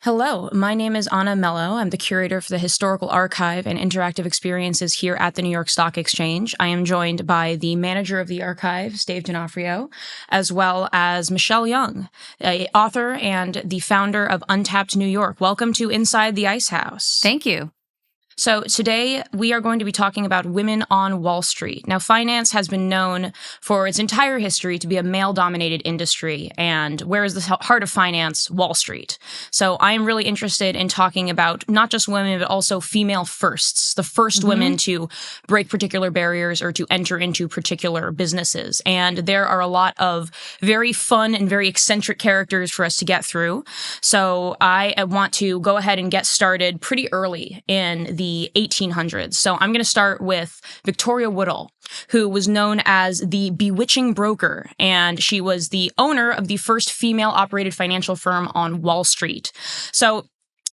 Hello, my name is Anna Melo. I'm the curator for the Historical Archive and Interactive Experiences here at the New York Stock Exchange. I am joined by the manager of the archives, Dave D'Onofrio, as well as Michelle Young, an author and the founder of Untapped New York. Welcome to Inside the Ice House. Thank you. So today we are going to be talking about women on Wall Street. Now, finance has been known for its entire history to be a male-dominated industry, and where is the heart of finance? Wall Street. So I am really interested in talking about not just women, but also female firsts, the 1st women to break particular barriers or to enter into particular businesses. And there are a lot of very fun and very eccentric characters for us to get through. So I want to go ahead and get started pretty early in the 1800s. So I'm going to start with Victoria Woodhull, who was known as the bewitching broker, and she was the owner of the first female-operated financial firm on Wall Street. So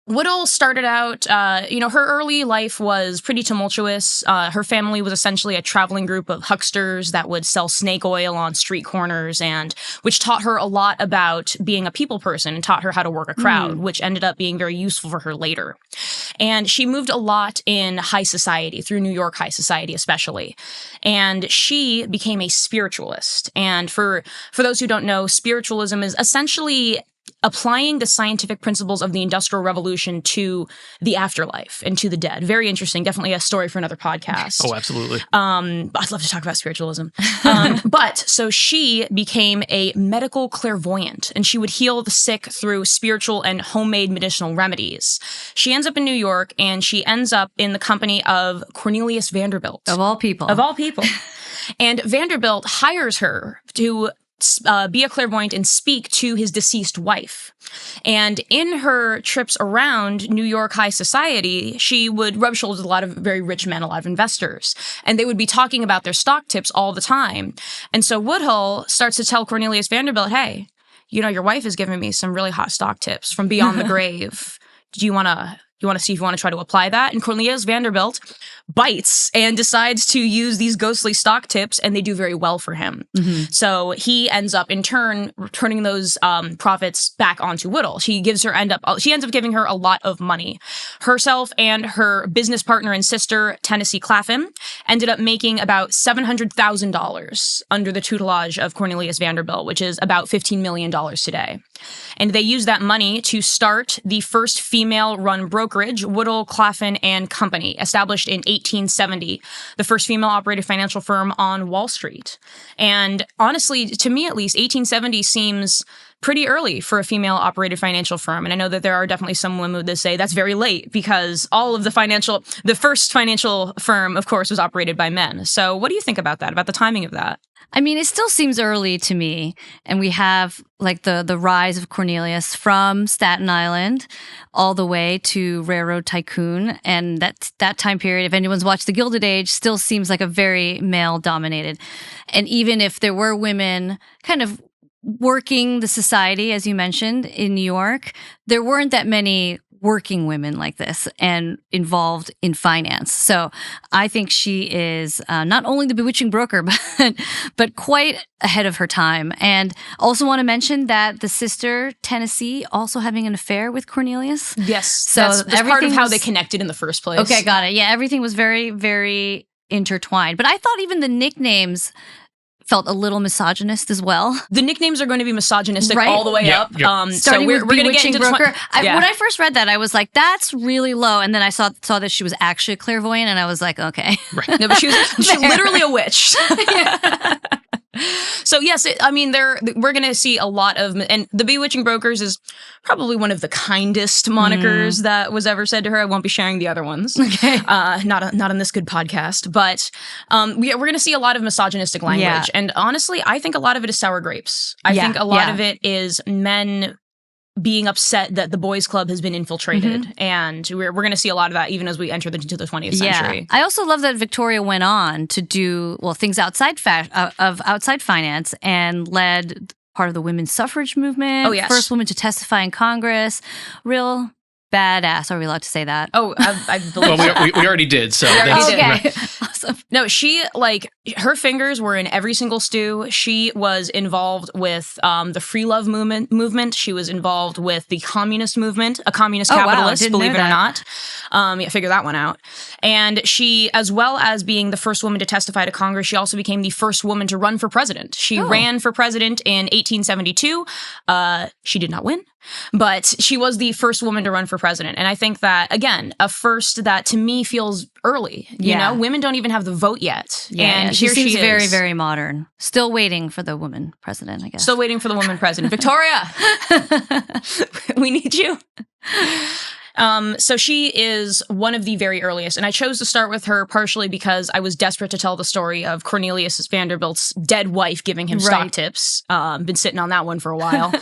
Woodhull started out, her early life was pretty tumultuous. Her family was essentially a traveling group of hucksters that would sell snake oil on street corners, and which taught her a lot about being a people person and taught her how to work a crowd, which ended up being very useful for her later. And she moved a lot in high society, through New York high society especially. And she became a spiritualist. And for those who don't know, spiritualism is essentially applying the scientific principles of the Industrial Revolution to the afterlife and to the dead. Very interesting. Definitely a story for another podcast. Oh, absolutely. I'd love to talk about spiritualism. But so she became a medical clairvoyant, and she would heal the sick through spiritual and homemade medicinal remedies. She ends up in New York, and she ends up in the company of Cornelius Vanderbilt. Of all people. Of all people. And Vanderbilt hires her to be a clairvoyant and speak to his deceased wife. And in her trips around New York high society, she would rub shoulders with a lot of very rich men, a lot of investors. And they would be talking about their stock tips all the time. And so Woodhull starts to tell Cornelius Vanderbilt, hey, your wife is giving me some really hot stock tips from beyond the grave. Do you want to see if you want to try to apply that? And Cornelius Vanderbilt bites and decides to use these ghostly stock tips, and they do very well for him. So he ends up, in turn, turning those profits back onto Woodhull. She ends up giving her a lot of money. Herself and her business partner and sister, Tennessee Clapham, ended up making about $700,000 under the tutelage of Cornelius Vanderbilt, which is about $15 million today. And they used that money to start the first female-run brokerage, Woodhull, Clapham and Company, established in 1870, the first female-operated financial firm on Wall Street. And honestly, to me at least, 1870 seems pretty early for a female-operated financial firm. And I know that there are definitely some women that say that's very late because all of the first financial firm, of course, was operated by men. So what do you think about that, about the timing of that? I mean, it still seems early to me. And we have like the rise of Cornelius from Staten Island all the way to railroad tycoon. And that time period, if anyone's watched The Gilded Age, still seems like a very male-dominated. And even if there were women kind of working the society, as you mentioned, in New York, there weren't that many working women like this and involved in finance. So I think she is not only the bewitching broker, but quite ahead of her time. And also want to mention that the sister, Tennessee, also having an affair with Cornelius. Yes. So that's part of how they connected in the first place. Okay, got it. Yeah, everything was very, very intertwined. But I thought even the nicknames felt a little misogynist as well. The nicknames are going to be misogynistic all the way up. Starting so we're with going to get into broker. When I first read that, I was like, that's really low. And then I saw that she was actually a clairvoyant, and I was like, okay. Right. No, but she's literally a witch. So yes, we're going to see a lot of, and the bewitching brokers is probably one of the kindest monikers that was ever said to her. I won't be sharing the other ones. Okay. Not on this good podcast, but we're going to see a lot of misogynistic language. Yeah. And honestly, I think a lot of it is sour grapes. I think a lot of it is men being upset that the boys' club has been infiltrated. And we're going to see a lot of that even as we enter into the 20th century. I also love that Victoria went on to do, things outside outside finance and led part of the women's suffrage movement. Oh, yes. First woman to testify in Congress. Real badass. Are we allowed to say that? Oh, I believe Well, we already did. So Okay. Awesome. No, she, like, her fingers were in every single stew. She was involved with the free love movement. She was involved with the communist movement, a communist capitalist, believe it or not. Yeah, figure that one out. And she, as well as being the first woman to testify to Congress, she also became the first woman to run for president. She ran for president in 1872. She did not win, but she was the first woman to run for president. And I think that, again, a first that to me feels early. You know, women don't even have the vote yet. And she here seems she is. very, very modern. Still waiting for the woman president, I guess. Still waiting for the woman president. Victoria, we need you. So she is one of the very earliest, and I chose to start with her partially because I was desperate to tell the story of Cornelius Vanderbilt's dead wife giving him stock tips. Been sitting on that one for a while.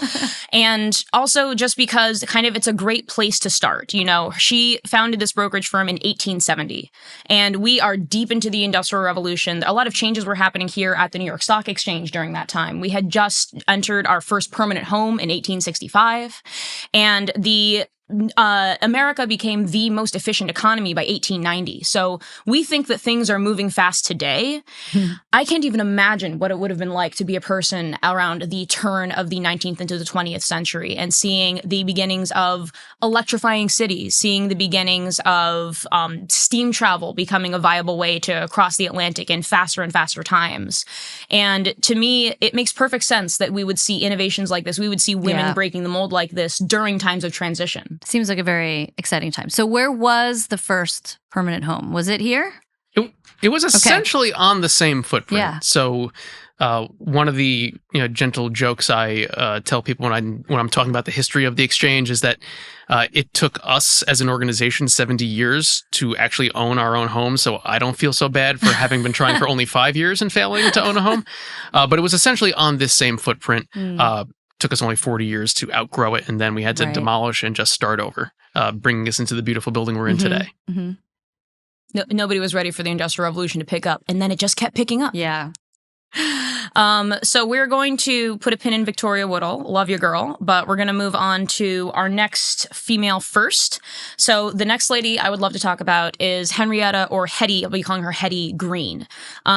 And also just because kind of it's a great place to start. You know, she founded this brokerage firm in 1870, and we are deep into the Industrial Revolution. A lot of changes were happening here at the New York Stock Exchange during that time. We had just entered our first permanent home in 1865, and America became the most efficient economy by 1890. So we think that things are moving fast today. I can't even imagine what it would have been like to be a person around the turn of the 19th into the 20th century and seeing the beginnings of electrifying cities, seeing the beginnings of steam travel becoming a viable way to cross the Atlantic in faster and faster times. And to me, it makes perfect sense that we would see innovations like this. We would see women breaking the mold like this during times of transition. Seems like a very exciting time. So where was the first permanent home? Was it here? It was essentially on the same footprint. Yeah. So one of the gentle jokes I tell people when I'm talking about the history of the exchange is that it took us as an organization 70 years to actually own our own home. So I don't feel so bad for having been trying for only 5 years and failing to own a home. But it was essentially on this same footprint. Took us only 40 years to outgrow it, and then we had to demolish and just start over, bringing us into the beautiful building we're in today. No, nobody was ready for the Industrial Revolution to pick up, and then it just kept picking up. Yeah. So we're going to put a pin in Victoria Woodhull, love you girl, but we're going to move on to our next female first. So the next lady I would love to talk about is Henrietta, or Hetty, I'll be calling her Hetty Green.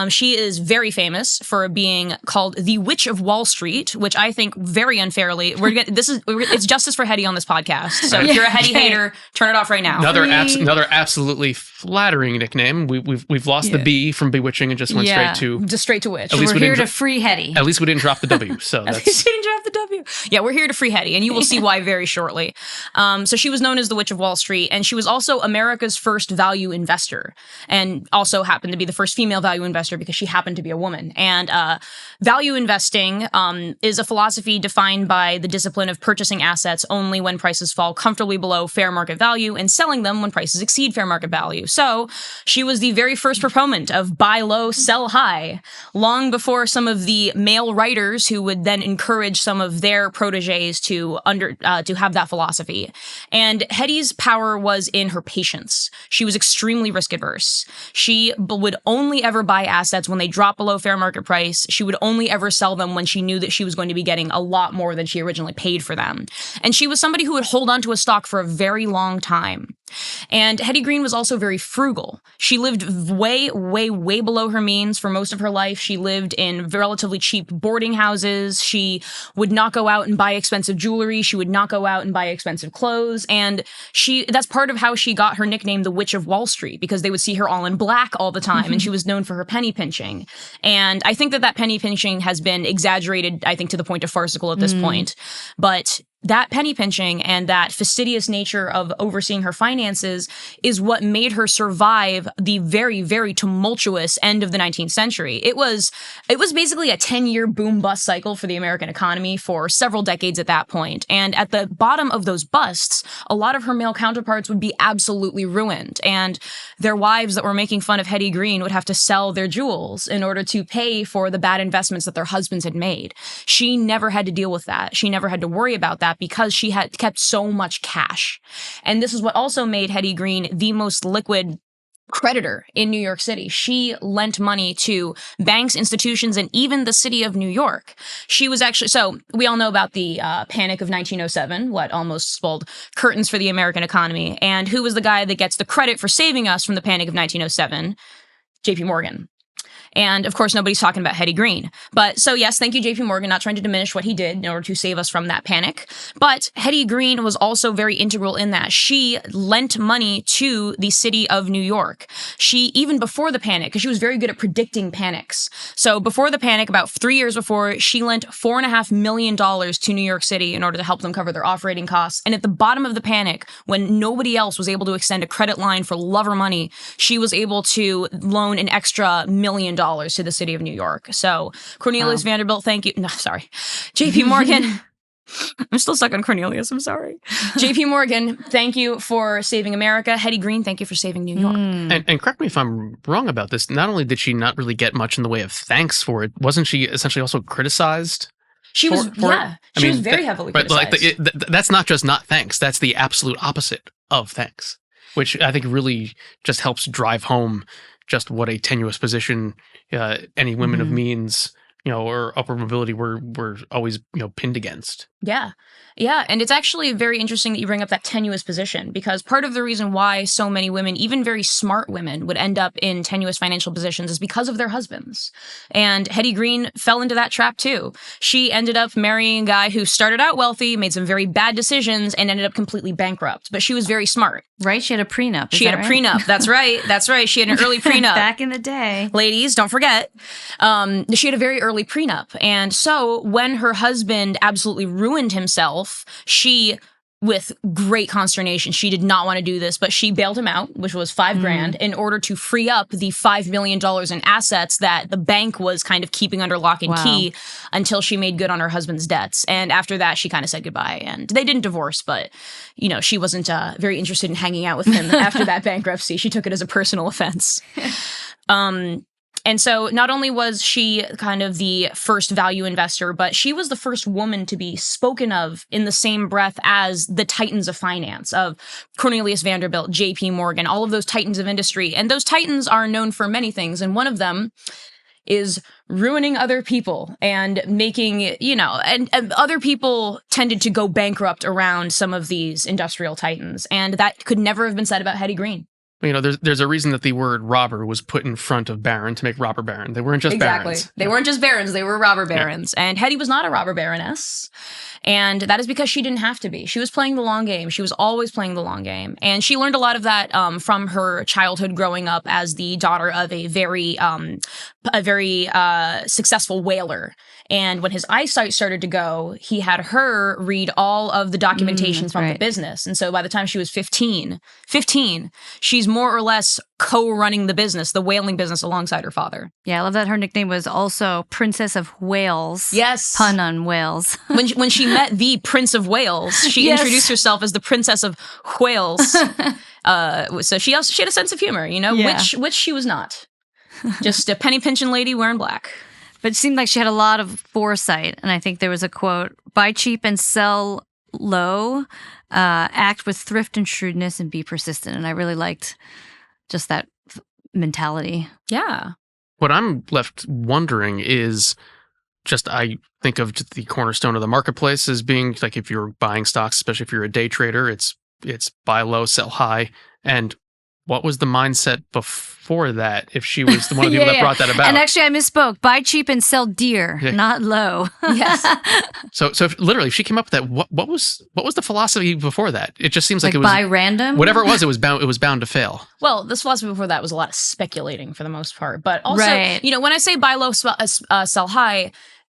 She is very famous for being called the Witch of Wall Street, which I think very unfairly, it's justice for Hetty on this podcast. So if you're a Hetty hater, turn it off right now. Another absolutely flattering nickname. We've lost the B from bewitching and just went straight to witch. We're here to free Hetty. At least we didn't drop the W. So at least we didn't drop the W. Yeah, we're here to free Hetty, and you will see why very shortly. So she was known as the Witch of Wall Street, and she was also America's first value investor, and also happened to be the first female value investor because she happened to be a woman. And value investing is a philosophy defined by the discipline of purchasing assets only when prices fall comfortably below fair market value and selling them when prices exceed fair market value. So she was the very first proponent of buy low, sell high, long before some of the male writers who would then encourage some of their proteges to have that philosophy. And Hetty's power was in her patience. She was extremely risk adverse. She would only ever buy assets when they dropped below fair market price. She would only ever sell them when she knew that she was going to be getting a lot more than she originally paid for them. And she was somebody who would hold on to a stock for a very long time. And Hetty Green was also very frugal. She lived way, way, way below her means for most of her life. She lived in relatively cheap boarding houses. She would not go out and buy expensive jewelry. She would not go out and buy expensive clothes. And that's part of how she got her nickname, the Witch of Wall Street, because they would see her all in black all the time. And she was known for her penny pinching. And I think that penny pinching has been exaggerated, I think, to the point of farcical at this point. But that penny pinching and that fastidious nature of overseeing her finances is what made her survive the very, very tumultuous end of the 19th century. It was basically a 10-year boom-bust cycle for the American economy for several decades at that point. And at the bottom of those busts, a lot of her male counterparts would be absolutely ruined. And their wives that were making fun of Hetty Green would have to sell their jewels in order to pay for the bad investments that their husbands had made. She never had to deal with that. She never had to worry about that, because she had kept so much cash. And this is what also made Hetty Green the most liquid creditor in New York City. She lent money to banks, institutions, and even the city of New York. She was actually, so we all know about the Panic of 1907, what almost spilled curtains for the American economy. And who was the guy that gets the credit for saving us from the Panic of 1907? JP Morgan. And of course, nobody's talking about Hetty Green. But so yes, thank you, JP Morgan, not trying to diminish what he did in order to save us from that panic. But Hetty Green was also very integral in that. She lent money to the city of New York. She, even before the panic, because she was very good at predicting panics. So before the panic, about 3 years before, she lent $4.5 million to New York City in order to help them cover their operating costs. And at the bottom of the panic, when nobody else was able to extend a credit line for love or money, she was able to loan an extra $1 million to the city of New York. So Cornelius Vanderbilt, thank you. No, sorry. JP Morgan. I'm still stuck on Cornelius. I'm sorry. JP Morgan, thank you for saving America. Hetty Green, thank you for saving New York. And correct me if I'm wrong about this. Not only did she not really get much in the way of thanks for it, wasn't she essentially also criticized? She was, yeah. She was very heavily criticized. That's not just not thanks. That's the absolute opposite of thanks, which I think really just helps drive home just what a tenuous position any women of means, or upper mobility were always, pinned against. Yeah. Yeah. And it's actually very interesting that you bring up that tenuous position, because part of the reason why so many women, even very smart women, would end up in tenuous financial positions is because of their husbands. And Hetty Green fell into that trap too. She ended up marrying a guy who started out wealthy, made some very bad decisions, and ended up completely bankrupt. But she was very smart. Right? She had a prenup. She had a prenup. That's right. That's right. She had an early prenup. Back in the day. Ladies, don't forget. She had a very early prenup. And so when her husband absolutely ruined himself, she, with great consternation, she did not want to do this, but she bailed him out, which was $5,000, in order to free up the $5 million in assets that the bank was kind of keeping under lock and key until she made good on her husband's debts. And after that, she kind of said goodbye. And they didn't divorce, but, she wasn't very interested in hanging out with him after that bankruptcy. She took it as a personal offense. And so not only was she kind of the first value investor, but she was the first woman to be spoken of in the same breath as the titans of finance, of Cornelius Vanderbilt, JP Morgan, all of those titans of industry. And those titans are known for many things. And one of them is ruining other people and making, and other people tended to go bankrupt around some of these industrial titans. And that could never have been said about Hetty Green. There's a reason that the word robber was put in front of baron to make robber baron. They weren't just barons. They weren't just barons. They were robber barons. Yeah. And Hetty was not a robber baroness. And that is because she didn't have to be. She was playing the long game. She was always playing the long game. And she learned a lot of that from her childhood growing up as the daughter of a very successful whaler. And when his eyesight started to go, he had her read all of the documentations from the business. And so by the time she was 15, she's more or less co-running the business, the whaling business, alongside her father. Yeah, I love that her nickname was also Princess of Wales. Yes. Pun on Wales. When she met the Prince of Wales, she introduced herself as the Princess of Wales. So she had a sense of humor, which she was not. Just a penny pinching lady wearing black. But it seemed like she had a lot of foresight. And I think there was a quote, buy cheap and sell low, act with thrift and shrewdness, and be persistent. And I really liked just that mentality. Yeah. What I'm left wondering is I think of the cornerstone of the marketplace as being like, if you're buying stocks, especially if you're a day trader, it's buy low, sell high. And what was the mindset before that, if she was the one of the people that brought that about? And actually, I misspoke. Buy cheap and sell dear, not low. Yes. So if she came up with that, what was the philosophy before that? It just seems like it was buy random. Whatever it was bound to fail. Well, this philosophy before that was a lot of speculating for the most part, but also, when I say buy low, sell high,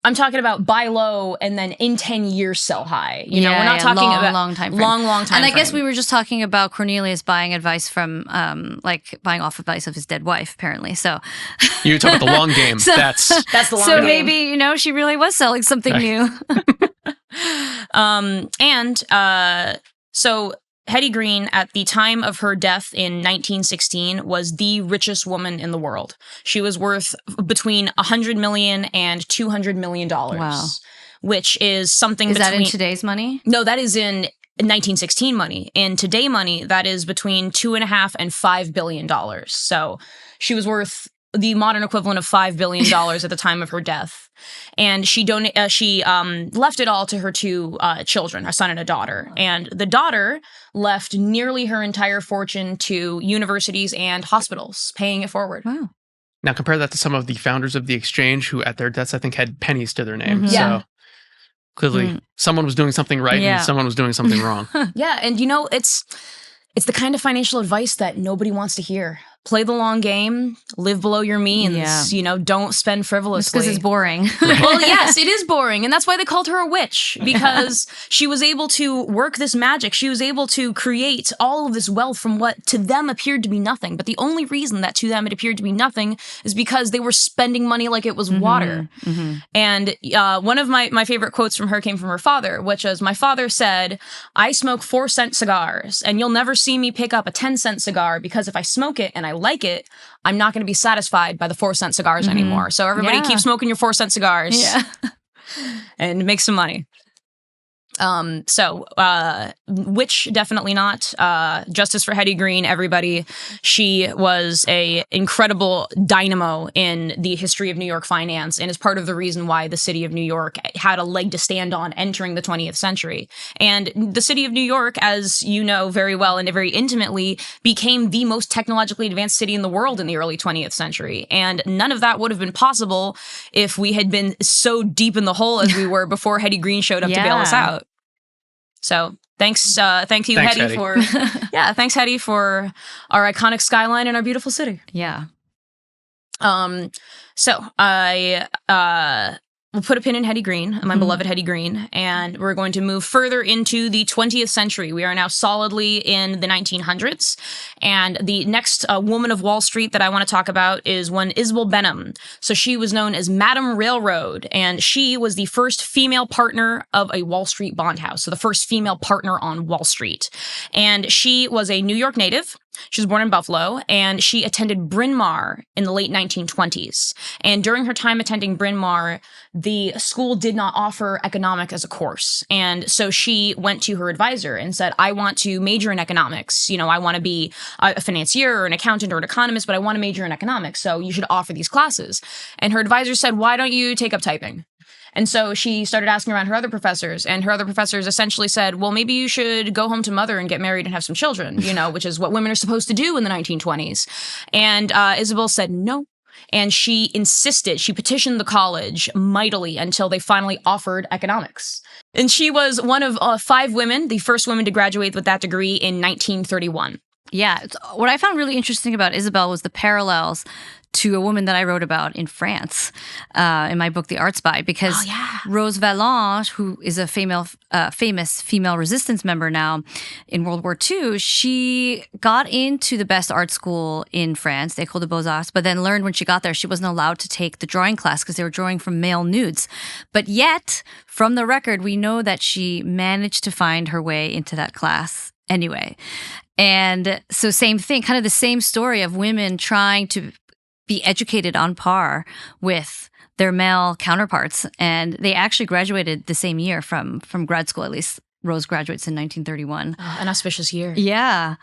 I'm talking about buy low and then in 10 years sell high. We're not talking about long time frame. Long time And I frame. guess we were just talking about Cornelius buying advice from, buying off advice of his dead wife, apparently. So you talk about the long game. That's the long game. So maybe, she really was selling something new. So Hetty Green, at the time of her death in 1916, was the richest woman in the world. She was worth between $100 million and $200 million. Wow. Which is something Is that in today's money? No, that is in 1916 money. In today money, that is between $2.5 and $5 billion. So she was worth the modern equivalent of $5 billion at the time of her death. And she left it all to her two children, a son and a daughter. And the daughter left nearly her entire fortune to universities and hospitals, paying it forward. Wow. Now compare that to some of the founders of the exchange who at their deaths, I think, had pennies to their name. Mm-hmm. Yeah. So clearly someone was doing something right and someone was doing something wrong. Yeah. And it's the kind of financial advice that nobody wants to hear. Play the long game, live below your means, don't spend frivolously. Because it's boring. Well, yes, it is boring. And that's why they called her a witch, because she was able to work this magic. She was able to create all of this wealth from what to them appeared to be nothing. But the only reason that to them it appeared to be nothing is because they were spending money like it was water. Mm-hmm. And one of my favorite quotes from her came from her father, which is, my father said, "I smoke 4-cent cigars, and you'll never see me pick up a 10-cent cigar, because if I smoke it and I like it, I'm not going to be satisfied by the 4-cent cigars anymore. So everybody keep smoking your 4-cent cigars and make some money." Witch, definitely not. Justice for Hetty Green, everybody. She was a incredible dynamo in the history of New York finance and is part of the reason why the city of New York had a leg to stand on entering the 20th century. And the city of New York, as you know very well and very intimately, became the most technologically advanced city in the world in the early 20th century. And none of that would have been possible if we had been so deep in the hole as we were before Hetty Green showed up to bail us out. So thank you, Hetty, for thanks, Hetty, for our iconic skyline and our beautiful city. Yeah. So I we'll put a pin in Hetty Green, my beloved Hetty Green, and we're going to move further into the 20th century. We are now solidly in the 1900s, and the next woman of Wall Street that I want to talk about is one Isabel Benham. So she was known as Madam Railroad, and she was the first female partner of a Wall Street bond house, so the first female partner on Wall Street. And she was a New York native. She was born in Buffalo, and she attended Bryn Mawr in the late 1920s. And during her time attending Bryn Mawr, the school did not offer economics as a course. And so she went to her advisor and said, "I want to major in economics. I want to be a financier or an accountant or an economist, but I want to major in economics. So you should offer these classes." And her advisor said, "Why don't you take up typing?" And so she started asking around her other professors, and her other professors essentially said, "Well, maybe you should go home to mother and get married and have some children, which is what women are supposed to do in the 1920s. And Isabel said no. And she insisted, she petitioned the college mightily until they finally offered economics. And she was one of 5 women, the first woman to graduate with that degree in 1931. Yeah. What I found really interesting about Isabel was the parallels to a woman that I wrote about in France in my book, The Art Spy, because Rose Vallange, who is a famous female resistance member now in World War II, she got into the best art school in France, the École des Beaux-Arts, but then learned when she got there she wasn't allowed to take the drawing class because they were drawing from male nudes. But yet, from the record, we know that she managed to find her way into that class anyway. And so same thing, kind of the same story of women trying to be educated on par with their male counterparts. And they actually graduated the same year from grad school, at least Rose graduates in 1931. Oh, an auspicious year. Yeah.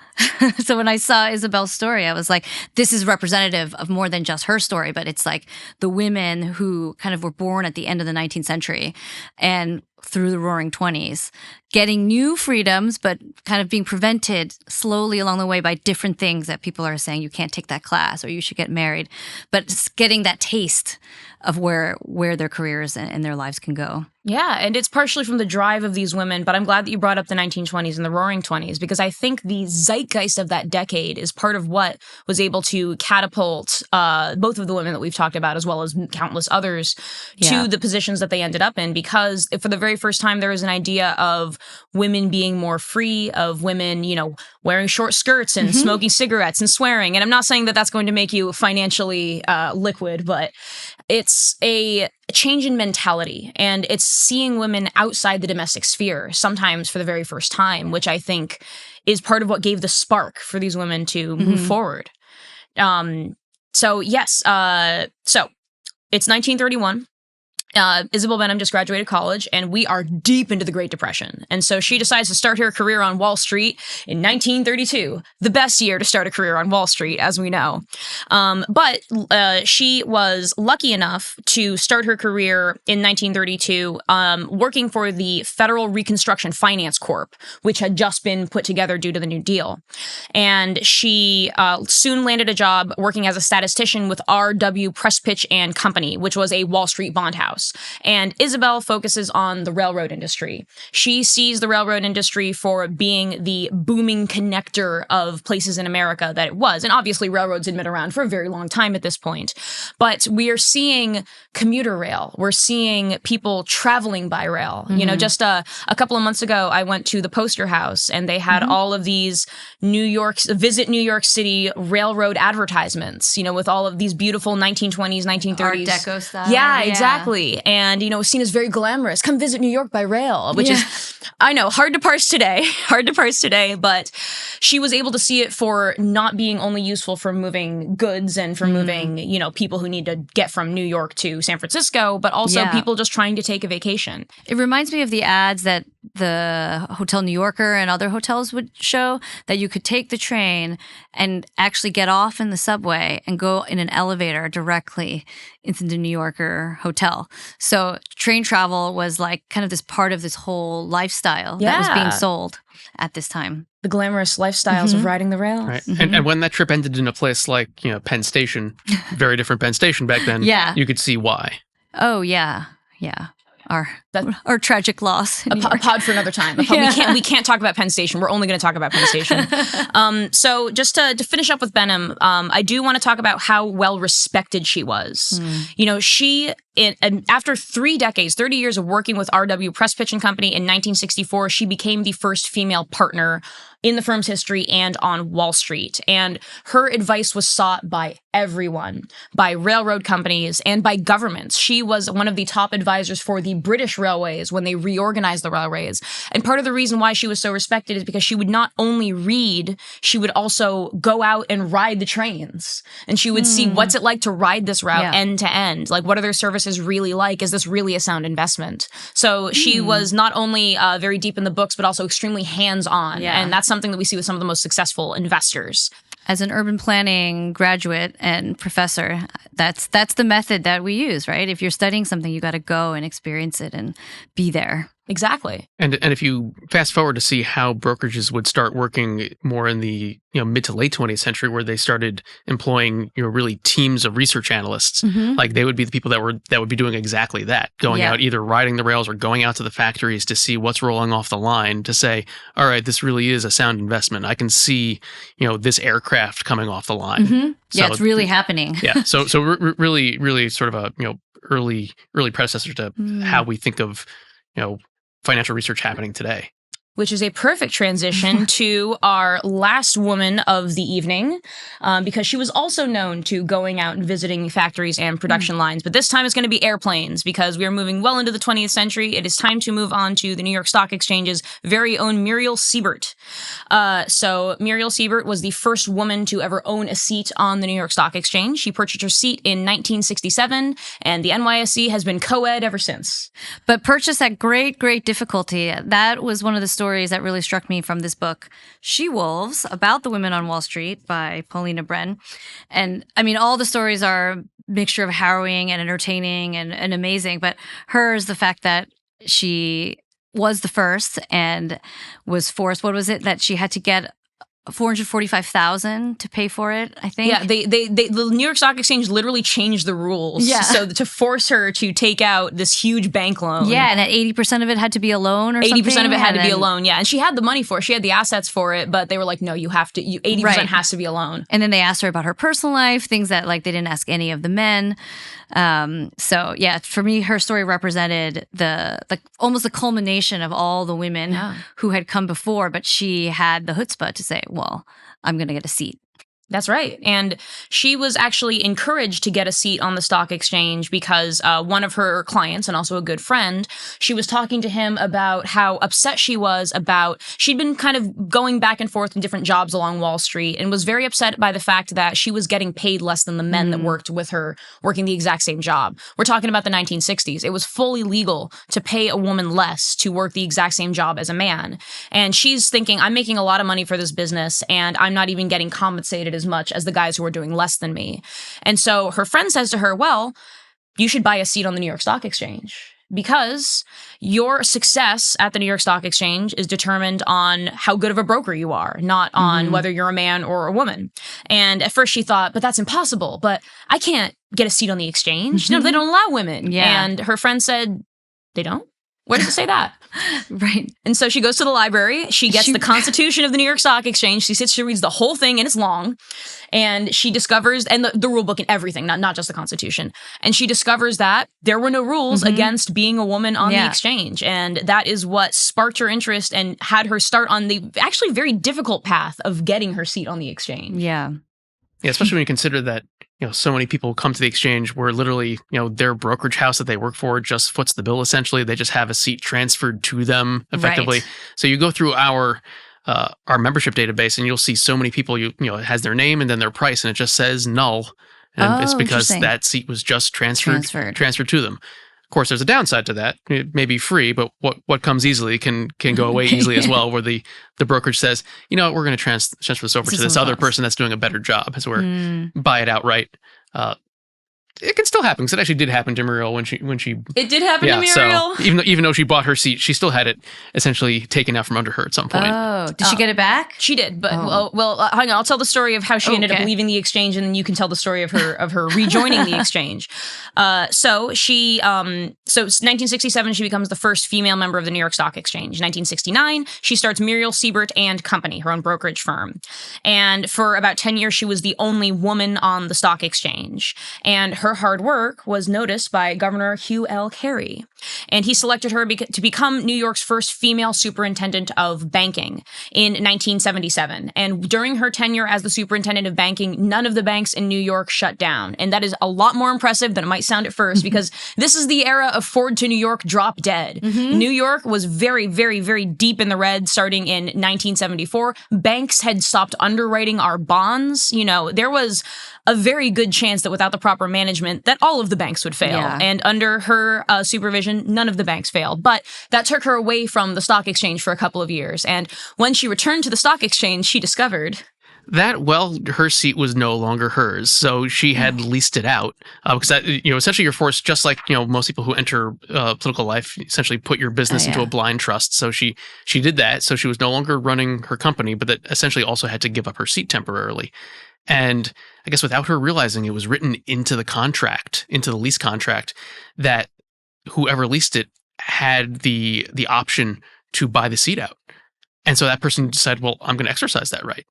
So when I saw Isabel's story, I was like, this is representative of more than just her story, but it's like the women who kind of were born at the end of the 19th century and through the Roaring 20s, getting new freedoms, but kind of being prevented slowly along the way by different things that people are saying, you can't take that class or you should get married, but getting that taste of where their careers and their lives can go. Yeah, and it's partially from the drive of these women, but I'm glad that you brought up the 1920s and the Roaring 20s, because I think the zeitgeist of that decade is part of what was able to catapult both of the women that we've talked about, as well as countless others, to the positions that they ended up in, because for the very first time, there was an idea of women being more free, of women, wearing short skirts and smoking cigarettes and swearing. And I'm not saying that that's going to make you financially liquid, but it's a change in mentality, and it's seeing women outside the domestic sphere, sometimes for the very first time, which I think is part of what gave the spark for these women to move forward. So it's 1931. Isabel Benham just graduated college, and we are deep into the Great Depression. And so she decides to start her career on Wall Street in 1932, the best year to start a career on Wall Street, as we know. But she was lucky enough to start her career in 1932 working for the Federal Reconstruction Finance Corp, which had just been put together due to the New Deal. And she soon landed a job working as a statistician with R.W. Prestpich and Company, which was a Wall Street bond house. And Isabel focuses on the railroad industry. She sees the railroad industry for being the booming connector of places in America that it was. And obviously, railroads had been around for a very long time at this point. But we are seeing commuter rail. We're seeing people traveling by rail. You know, just a couple of months ago, I went to the Poster House, and they had all of these Visit New York City railroad advertisements, you know, with all of these beautiful 1920s, 1930s. Art Deco style. Yeah, exactly. And, you know, seen as very glamorous. Come visit New York by rail, which is, I know, hard to parse today, but she was able to see it for not being only useful for moving goods and for moving, you know, people who need to get from New York to San Francisco, but also people just trying to take a vacation. It reminds me of the ads that the Hotel New Yorker and other hotels would show, that you could take the train and actually get off in the subway and go in an elevator directly into the New Yorker hotel. So train travel was like kind of this part of this whole lifestyle that was being sold at this time. The glamorous lifestyles of riding the rails. Right. And when that trip ended in a place like, you know, Penn Station, very different Penn Station back then, you could see why. Oh, yeah. Yeah. Our tragic loss. A pod for another time. We can't talk about Penn Station. We're only going to talk about Penn Station. So just to finish up with Benham, I do want to talk about how well respected she was. You know, after 3 decades, 30 years of working with R.W. Prestpich and Company in 1964, she became the first female partner in the firm's history and on Wall Street. And her advice was sought by everyone, by railroad companies and by governments. She was one of the top advisors for the British railways when they reorganized the railways. And part of the reason why she was so respected is because she would not only read, she would also go out and ride the trains. And she would see what's it like to ride this route end to end. Like, what are their services really like? Is this really a sound investment? So she was not only very deep in the books, but also extremely hands-on. And that's something that we see with some of the most successful investors. As an urban planning graduate and professor, that's the method that we use, right? If you're studying something, you got to go and experience it and be there. Exactly. And if you fast forward to see how brokerages would start working more in the mid to late 20th century, where they started employing really teams of research analysts, like they would be the people that would be doing exactly that, going out, either riding the rails or going out to the factories to see what's rolling off the line, to say, all right, this really is a sound investment. I can see this aircraft coming off the line. So, it's really happening. So really sort of a early predecessor to how we think of financial research happening today. Which is a perfect transition to our last woman of the evening, because she was also known to going out and visiting factories and production lines. But this time it's going to be airplanes, because we are moving well into the 20th century. It is time to move on to the New York Stock Exchange's very own Muriel Siebert. So Muriel Siebert was the first woman to ever own a seat on the New York Stock Exchange. She purchased her seat in 1967, and the NYSE has been co-ed ever since. But purchased at great, great difficulty. That was one of the stories that really struck me from this book, She-Wolves, About the Women on Wall Street by Paulina Bren. And I mean, all the stories are a mixture of harrowing and entertaining and amazing, but hers, the fact that she was the first and was forced, what was it, that she had to get $445,000 to pay for it, I think. Yeah, the New York Stock Exchange literally changed the rules. So to force her to take out this huge bank loan. Yeah, and at 80% of it had to be a loan or 80% something. 80% of it had to be a loan, yeah. And she had the money for it. She had the assets for it, but they were like, no, 80% has to be a loan. And then they asked her about her personal life, things that like they didn't ask any of the men. So yeah, for me, her story represented almost the culmination of all the women who had come before, but she had the chutzpah to say, well, I'm going to get a seat. That's right. And she was actually encouraged to get a seat on the stock exchange because one of her clients, and also a good friend, she was talking to him about how upset she was about, she'd been kind of going back and forth in different jobs along Wall Street and was very upset by the fact that she was getting paid less than the men that worked with her, working the exact same job. We're talking about the 1960s. It was fully legal to pay a woman less to work the exact same job as a man. And she's thinking, I'm making a lot of money for this business and I'm not even getting compensated as much as the guys who are doing less than me. And so her friend says to her, well, you should buy a seat on the New York Stock Exchange because your success at the New York Stock Exchange is determined on how good of a broker you are, not on whether you're a man or a woman. And at first she thought, but that's impossible. But I can't get a seat on the exchange. No, they don't allow women. Yeah. And her friend said, they don't? Where does it say that? Right. And so she goes to the library. She gets the Constitution of the New York Stock Exchange. She sits, she reads the whole thing, and it's long. And she discovers, and the rule book and everything, not just the Constitution. And she discovers that there were no rules against being a woman on the exchange. And that is what sparked her interest and had her start on the actually very difficult path of getting her seat on the exchange. Yeah. Yeah, especially when you consider that, so many people come to the exchange where literally, their brokerage house that they work for just foots the bill, essentially. They just have a seat transferred to them effectively. Right. So you go through our membership database and you'll see so many people, it has their name and then their price and it just says null. And it's because that seat was just transferred to them. Of course, there's a downside to that. It may be free, but what comes easily can go away easily as well, where the brokerage says, we're going to transfer this over to this other person that's doing a better job, as we're buy it outright. It can still happen because it actually did happen to Muriel when she. It did happen to Muriel. So even though she bought her seat, she still had it essentially taken out from under her at some point. Oh, did she get it back? She did, but hang on. I'll tell the story of how she ended up leaving the exchange, and then you can tell the story of her rejoining the exchange. So 1967, she becomes the first female member of the New York Stock Exchange. 1969, she starts Muriel Siebert and Company, her own brokerage firm, and for about 10 years, she was the only woman on the stock exchange, and her hard work was noticed by Governor Hugh L. Carey, and he selected her to become New York's first female superintendent of banking in 1977. And during her tenure as the superintendent of banking, none of the banks in New York shut down. And that is a lot more impressive than it might sound at first, because this is the era of Ford to New York drop dead. New York was very, very, very deep in the red starting in 1974. Banks had stopped underwriting our bonds. There was a very good chance that without the proper management, that all of the banks would fail. Yeah. And under her supervision, none of the banks failed. But that took her away from the stock exchange for a couple of years. And when she returned to the stock exchange, she discovered that, her seat was no longer hers. So she had leased it out because that, essentially you're forced, just like, most people who enter political life, essentially put your business into a blind trust. So she did that. So she was no longer running her company, but that essentially also had to give up her seat temporarily. And I guess without her realizing, it was written into the contract, into the lease contract, that whoever leased it had the option to buy the seat out. And so that person decided, well, I'm going to exercise that right,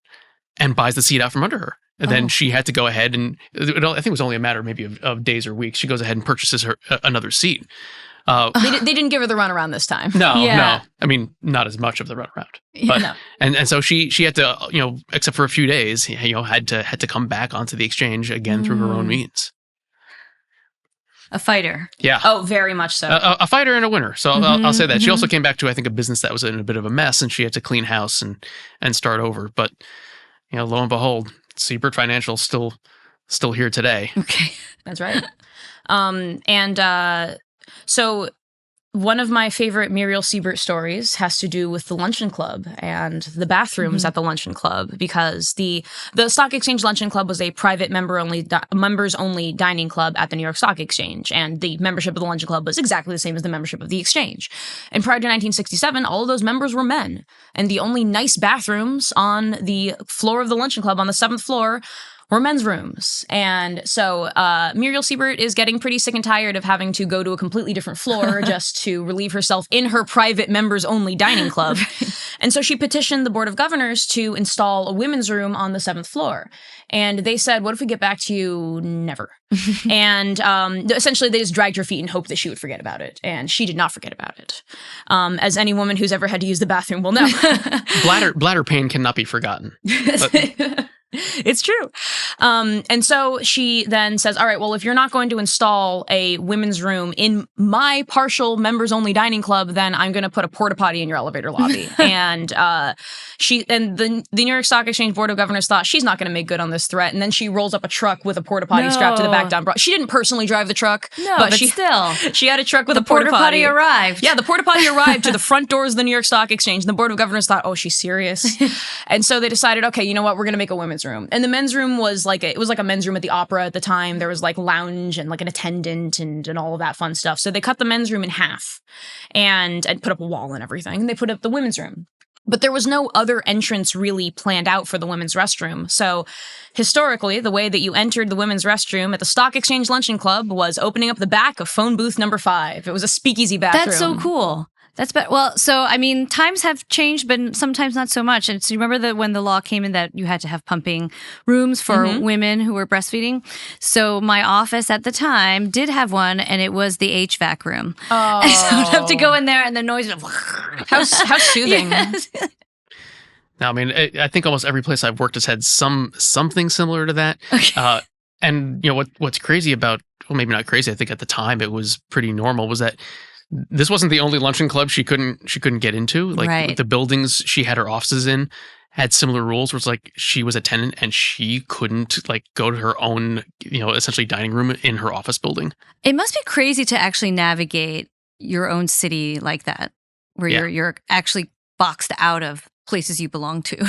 and buys the seat out from under her. And then she had to go ahead and, I think it was only a matter maybe of days or weeks, she goes ahead and purchases her another seat. They didn't give her the runaround this time. No. I mean, not as much of the runaround. But and so she had to, except for a few days, had to come back onto the exchange again through her own means. A fighter. Yeah. Oh, very much so. A fighter and a winner. So I'll say that. She also came back to, I think, a business that was in a bit of a mess, and she had to clean house and start over. But lo and behold, Siebert Financial still here today. Okay, that's right. So one of my favorite Muriel Siebert stories has to do with the Luncheon Club and the bathrooms at the Luncheon Club, because the Stock Exchange Luncheon Club was a private members-only dining club at the New York Stock Exchange, and the membership of the Luncheon Club was exactly the same as the membership of the exchange. And prior to 1967, all of those members were men, and the only nice bathrooms on the floor of the Luncheon Club, on the 7th floor, were men's rooms. And so Muriel Siebert is getting pretty sick and tired of having to go to a completely different floor just to relieve herself in her private members-only dining club. And so she petitioned the Board of Governors to install a women's room on the 7th floor. And they said, what if we get back to you? Never. And essentially they just dragged her feet and hoped that she would forget about it. And she did not forget about it. As any woman who's ever had to use the bathroom will know. Bladder pain cannot be forgotten. But It's true. And so she then says, all right, well, if you're not going to install a women's room in my partial members only dining club, then I'm going to put a porta potty in your elevator lobby. And the New York Stock Exchange Board of Governors thought she's not going to make good on this threat. And then she rolls up a truck with a porta potty strapped to the back down. She didn't personally drive the truck. No, but still. She had a truck with the a porta potty. arrived. Yeah, the porta potty arrived to the front doors of the New York Stock Exchange. And the Board of Governors thought, oh, she's serious. And so they decided, okay, you know what? We're going to make a women's room. And the men's room was like a men's room at the opera at the time. There was like lounge and like an attendant and all of that fun stuff. So they cut the men's room in half and put up a wall and everything. And they put up the women's room. But there was no other entrance really planned out for the women's restroom. So historically, the way that you entered the women's restroom at the Stock Exchange Luncheon Club was opening up the back of phone booth number 5. It was a speakeasy bathroom. That's so cool. That's well, so I mean, times have changed, but sometimes not so much. And so you remember that when the law came in that you had to have pumping rooms for women who were breastfeeding. So my office at the time did have one, and it was the HVAC room. Oh, and so I'd have to go in there, and the noise would. How soothing. Yes. Now, I mean, I think almost every place I've worked has had something similar to that. Okay. And you know what's crazy about, well, maybe not crazy. I think at the time it was pretty normal. Was that this wasn't the only luncheon club she couldn't get into. Like right. The buildings she had her offices in had similar rules. Where it's like she was a tenant and she couldn't like go to her own, essentially dining room in her office building. It must be crazy to actually navigate your own city like that, where you're actually boxed out of places you belong to.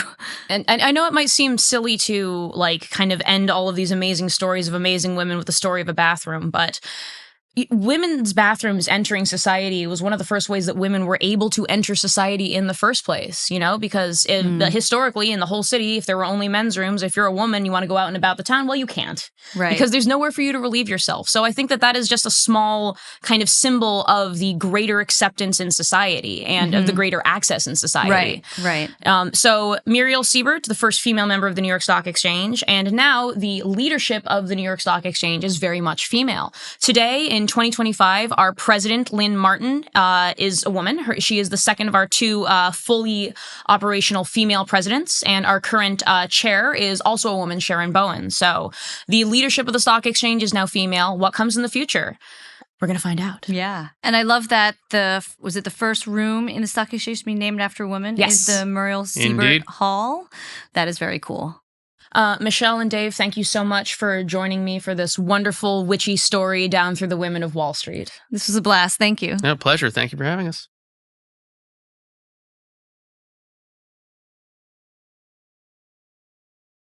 And I know it might seem silly to like kind of end all of these amazing stories of amazing women with the story of a bathroom, but women's bathrooms entering society was one of the first ways that women were able to enter society in the first place, because historically in the whole city, if there were only men's rooms, if you're a woman, you want to go out and about the town, well, you can't. Right. Because there's nowhere for you to relieve yourself. So I think that is just a small kind of symbol of the greater acceptance in society and of the greater access in society. Right. So Muriel Siebert, the first female member of the New York Stock Exchange, and now the leadership of the New York Stock Exchange is very much female. Today, in 2025, our president, Lynn Martin, is a woman. She is the second of our 2 fully operational female presidents, and our current chair is also a woman, Sharon Bowen. So the leadership of the stock exchange is now female. What comes in the future? We're going to find out. Yeah. And I love that was it the first room in the stock exchange to be named after a woman? Yes. Is the Muriel Siebert Indeed. Hall. That is very cool. Michelle and Dave, thank you so much for joining me for this wonderful witchy story down through the women of Wall Street. This was a blast. Thank you. No, pleasure. Thank you for having us.